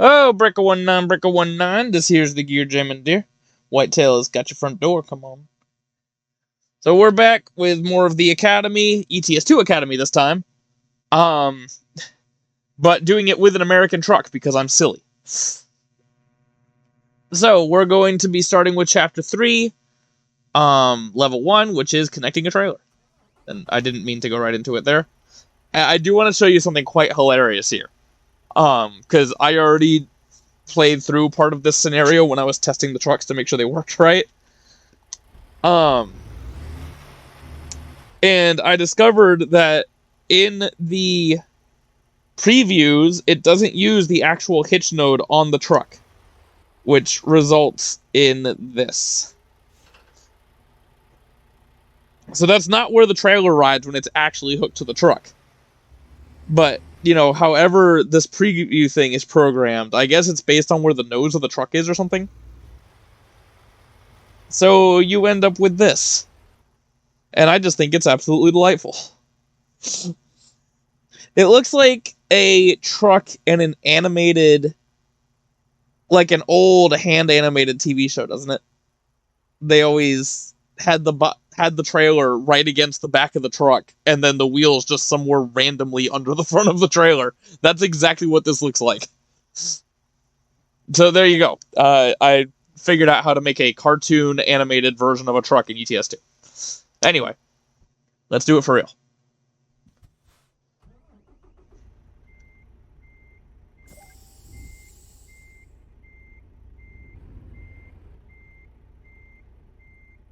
Oh, Bricker19, this here's the Gear Jamming Deer. Whitetail has got your front door, come on. So we're back with more of the Academy, ETS2 Academy this time. But doing it with an American truck because I'm silly. So we're going to be starting with Chapter 3, Level 1, which is connecting a trailer. And I didn't mean to go right into it there. I do want to show you something quite hilarious here. Because I already played through part of this scenario when I was testing the trucks to make sure they worked right. And I discovered that in the previews, it doesn't use the actual hitch node on the truck, which results in this. So that's not where the trailer rides when it's actually hooked to the truck. But, you know, however this preview thing is programmed, I guess it's based on where the nose of the truck is or something. So you end up with this. And I just think it's absolutely delightful. It looks like a truck in an animated, like an old hand-animated TV show, doesn't it? They always had the trailer right against the back of the truck, and then the wheels just somewhere randomly under the front of the trailer. That's exactly what this looks like. So there you go. I figured out how to make a cartoon animated version of a truck in ETS2. Anyway, let's do it for real.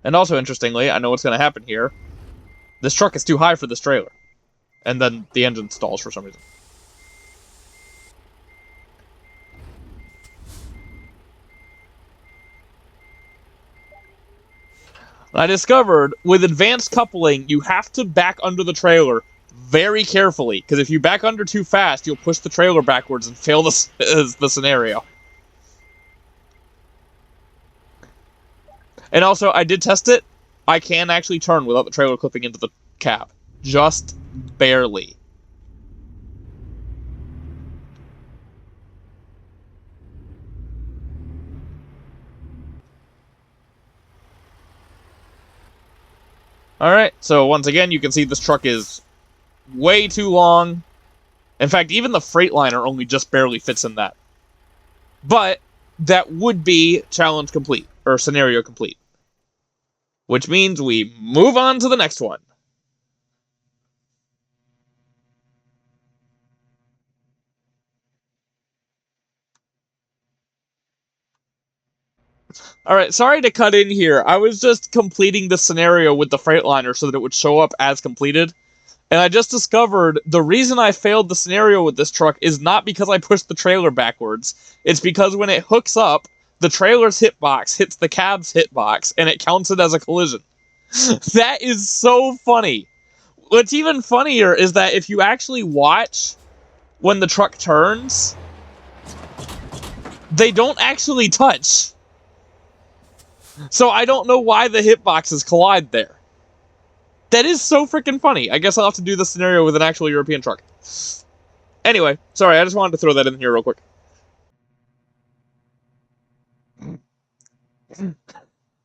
And also, interestingly, I know what's going to happen here. This truck is too high for this trailer. And then the engine stalls for some reason. I discovered, with advanced coupling, you have to back under the trailer very carefully, because if you back under too fast, you'll push the trailer backwards and fail the scenario. And also, I did test it. I can actually turn without the trailer clipping into the cab. Just barely. Alright, so once again, you can see this truck is way too long. In fact, even the Freightliner only just barely fits in that. But that would be challenge complete, or scenario complete. Which means we move on to the next one. Alright, sorry to cut in here. I was just completing the scenario with the Freightliner so that it would show up as completed. And I just discovered the reason I failed the scenario with this truck is not because I pushed the trailer backwards. It's because when it hooks up, the trailer's hitbox hits the cab's hitbox, and it counts it as a collision. That is so funny. What's even funnier is that if you actually watch when the truck turns, they don't actually touch. So I don't know why the hitboxes collide there. That is so freaking funny. I guess I'll have to do this scenario with an actual European truck. Anyway, sorry, I just wanted to throw that in here real quick.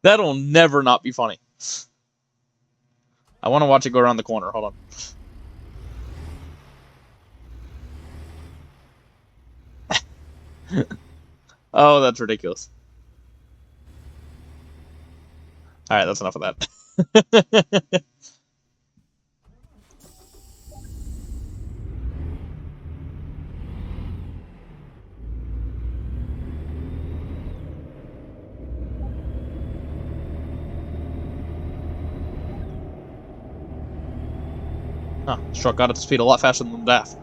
That'll never not be funny. I want to watch it go around the corner. Hold on. Oh, that's ridiculous. Alright, that's enough of that. Huh, this truck got up to speed a lot faster than the DAF.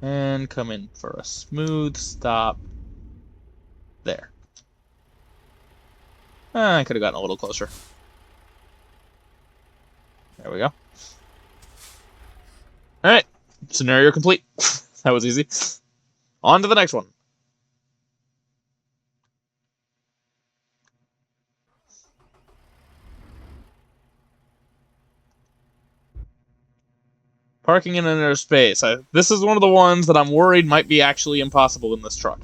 And come in for a smooth stop. There. I could have gotten a little closer. There we go. Alright, scenario complete. That was easy. On to the next one. Parking in inner space. This is one of the ones that I'm worried might be actually impossible in this truck.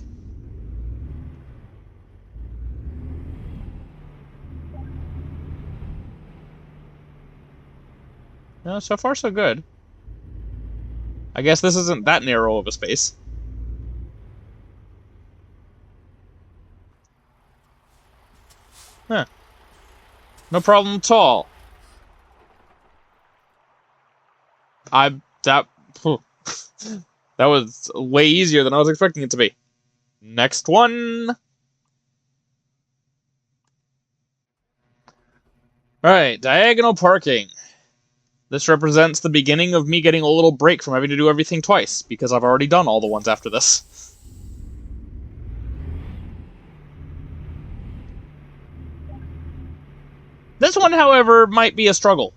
No, so far so good. I guess this isn't that narrow of a space. Huh. No problem at all. That was way easier than I was expecting it to be. Next one. Alright, diagonal parking. This represents the beginning of me getting a little break from having to do everything twice, because I've already done all the ones after this. This one, however, might be a struggle.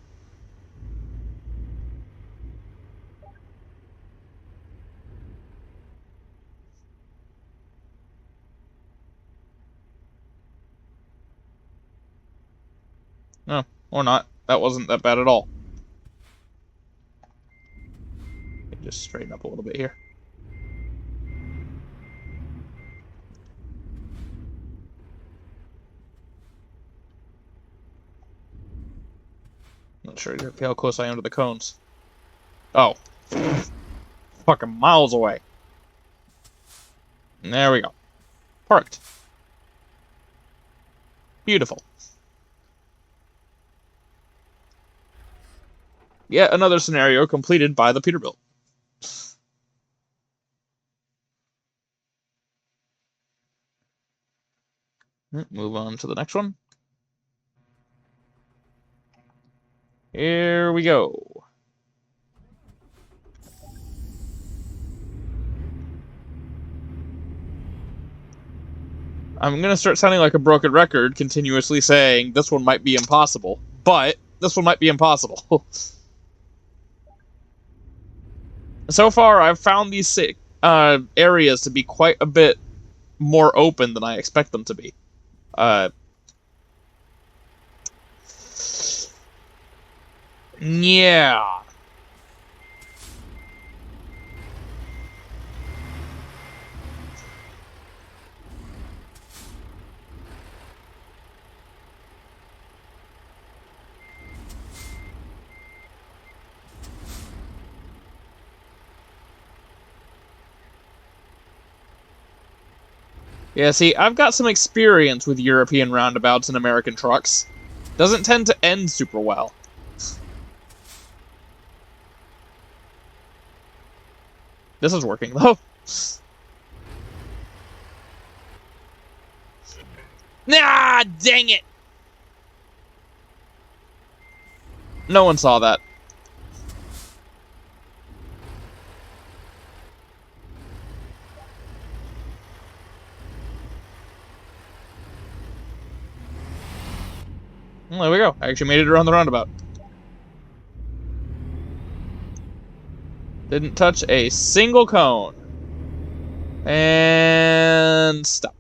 No, or not. That wasn't that bad at all. Just straighten up a little bit here. Not sure exactly how close I am to the cones. Oh. Fucking miles away. There we go. Parked. Beautiful. Yet another scenario completed by the Peterbilt. Move on to the next one. Here we go. I'm gonna start sounding like a broken record, continuously saying this one might be impossible. But this one might be impossible. So far, I've found these areas to be quite a bit more open than I expect them to be. Yeah. Yeah, see, I've got some experience with European roundabouts and American trucks. Doesn't tend to end super well. This is working, though. Nah, dang it! No one saw that. Well, there we go. I actually made it around the roundabout. Didn't touch a single cone. And stop.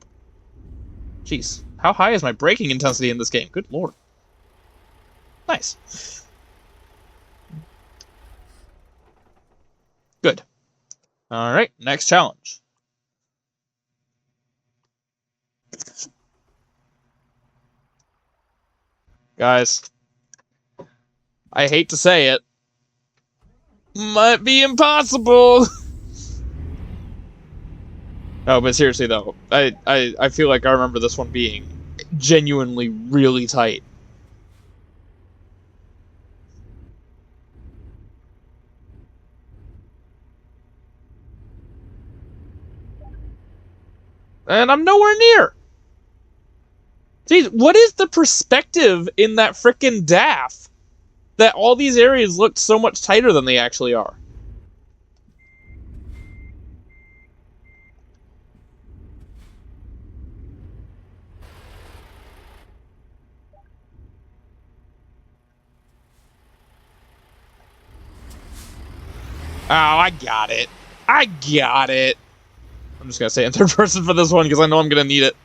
Jeez. How high is my braking intensity in this game? Good lord. Nice. Good. Alright, next challenge. Guys, I hate to say it. Might be impossible. No, but seriously though, I feel like I remember this one being genuinely really tight. And I'm nowhere near. Jeez, what is the perspective in that frickin' DAF that all these areas look so much tighter than they actually are? Oh, I got it. I got it. I'm just gonna say in third person for this one because I know I'm gonna need it.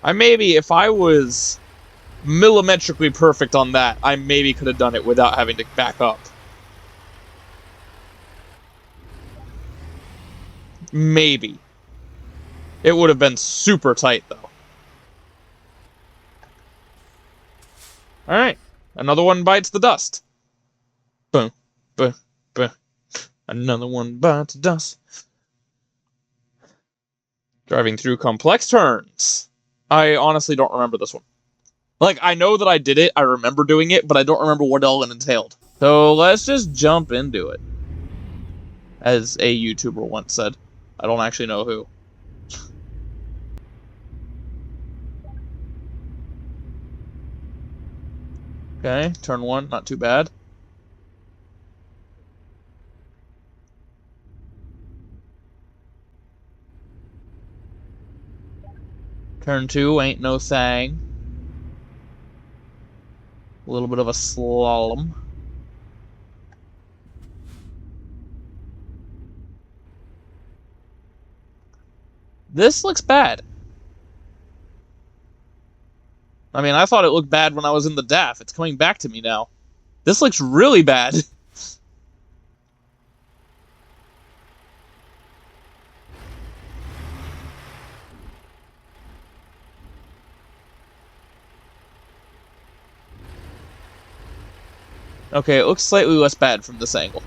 Maybe, if I was millimetrically perfect on that, I maybe could have done it without having to back up. Maybe. It would have been super tight, though. Alright. Another one bites the dust. Boom. Boom. Boom. Another one bites the dust. Driving through complex turns. I honestly don't remember this one. Like, I know that I did it, I remember doing it, but I don't remember what all it entailed. So let's just jump into it. As a YouTuber once said. I don't actually know who. Okay, turn 1, not too bad. Turn 2, ain't no thing. A little bit of a slalom. This looks bad. I mean, I thought it looked bad when I was in the DAF. It's coming back to me now. This looks really bad. Okay, it looks slightly less bad from this angle.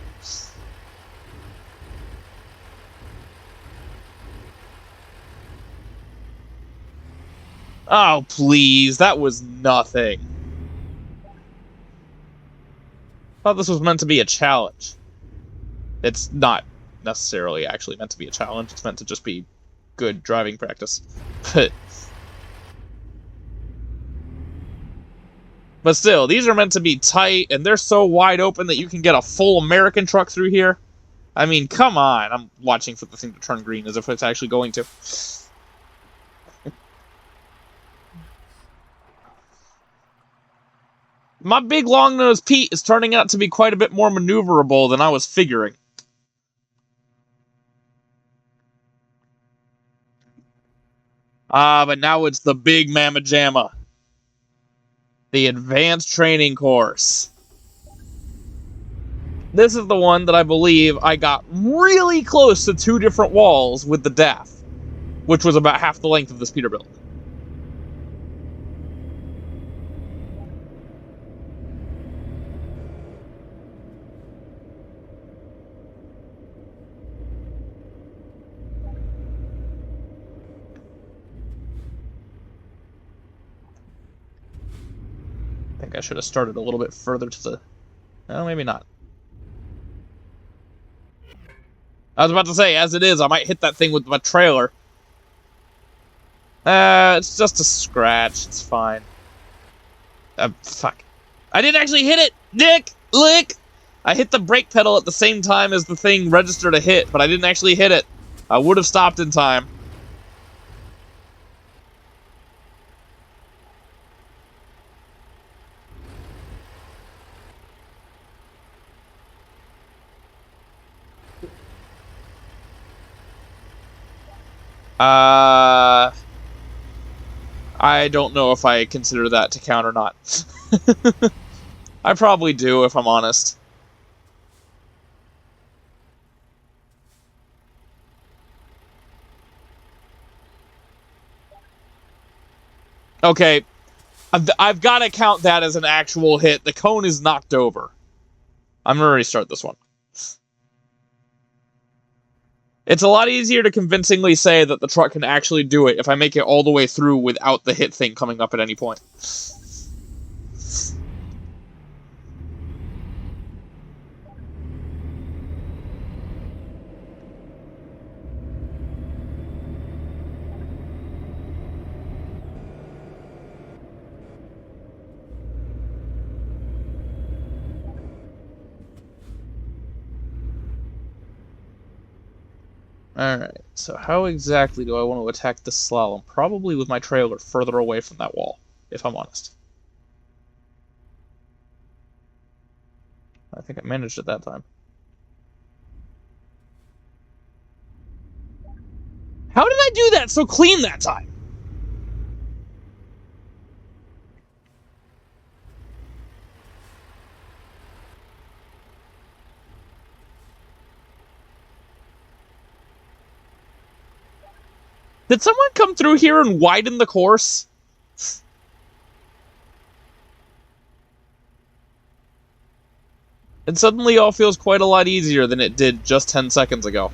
Oh, please. That was nothing. I thought this was meant to be a challenge. It's not necessarily actually meant to be a challenge. It's meant to just be good driving practice. But still, these are meant to be tight, and they're so wide open that you can get a full American truck through here. I mean, come on. I'm watching for the thing to turn green as if it's actually going to. My big Longnose Pete is turning out to be quite a bit more maneuverable than I was figuring. But now it's the big Mamma Jamma. The advanced training course. This is the one that I believe I got really close to 2 different walls with the DAF, which was about half the length of this Peterbilt. I think I should have started a little bit further to the... No, maybe not. I was about to say, as it is, I might hit that thing with my trailer. It's just a scratch. It's fine. Fuck. I didn't actually hit it! Dick! Lick! I hit the brake pedal at the same time as the thing registered a hit, but I didn't actually hit it. I would have stopped in time. I don't know if I consider that to count or not. I probably do, if I'm honest. Okay, I've got to count that as an actual hit. The cone is knocked over. I'm going to restart this one. It's a lot easier to convincingly say that the truck can actually do it if I make it all the way through without the hit thing coming up at any point. Alright, so how exactly do I want to attack this slalom? Probably with my trailer further away from that wall, if I'm honest. I think I managed it that time. How did I do that so clean that time? Did someone come through here and widen the course? It suddenly all feels quite a lot easier than it did just 10 seconds ago.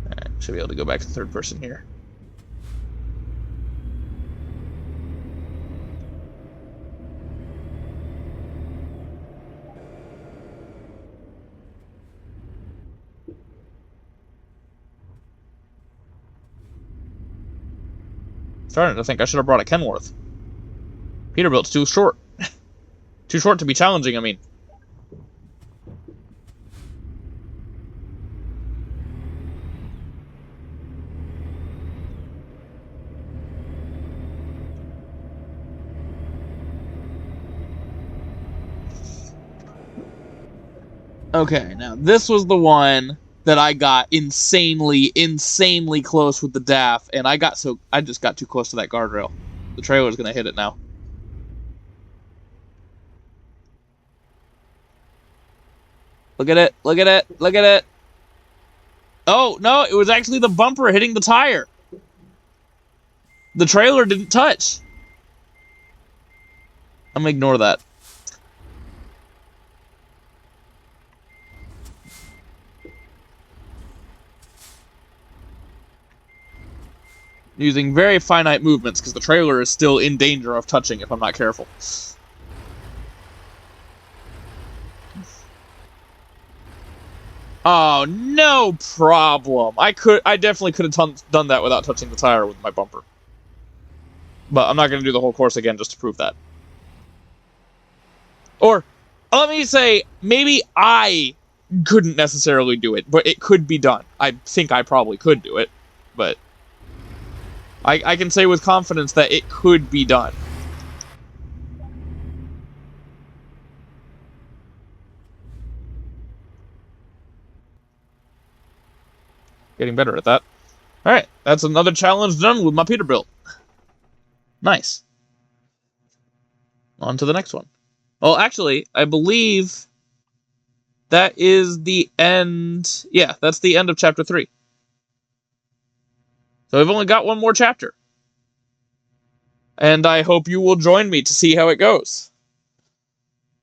Alright, should be able to go back to third person here. Starting to think I should have brought a Kenworth. Peterbilt's too short. Too short to be challenging, I mean. Okay, now this was the one that I got insanely close with the DAF, and I just got too close to that guardrail. The trailer's gonna hit it now. Look at it, look at it, look at it. Oh, no, it was actually the bumper hitting the tire. The trailer didn't touch. I'm gonna ignore that. Using very finite movements, because the trailer is still in danger of touching if I'm not careful. Oh, no problem. I definitely could have done that without touching the tire with my bumper. But I'm not going to do the whole course again just to prove that. Or, let me say, maybe I couldn't necessarily do it, but it could be done. I think I probably could do it, but I can say with confidence that it could be done. Getting better at that. Alright, that's another challenge done with my Peterbilt. Nice. On to the next one. Well, actually, I believe that is the end. Yeah, that's the end of chapter 3. So we've only got one more chapter. And I hope you will join me to see how it goes.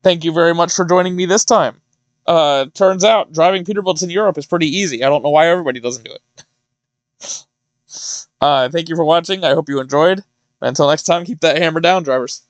Thank you very much for joining me this time. Turns out, driving Peterbilts in Europe is pretty easy. I don't know why everybody doesn't do it. Thank you for watching. I hope you enjoyed. Until next time, keep that hammer down, drivers.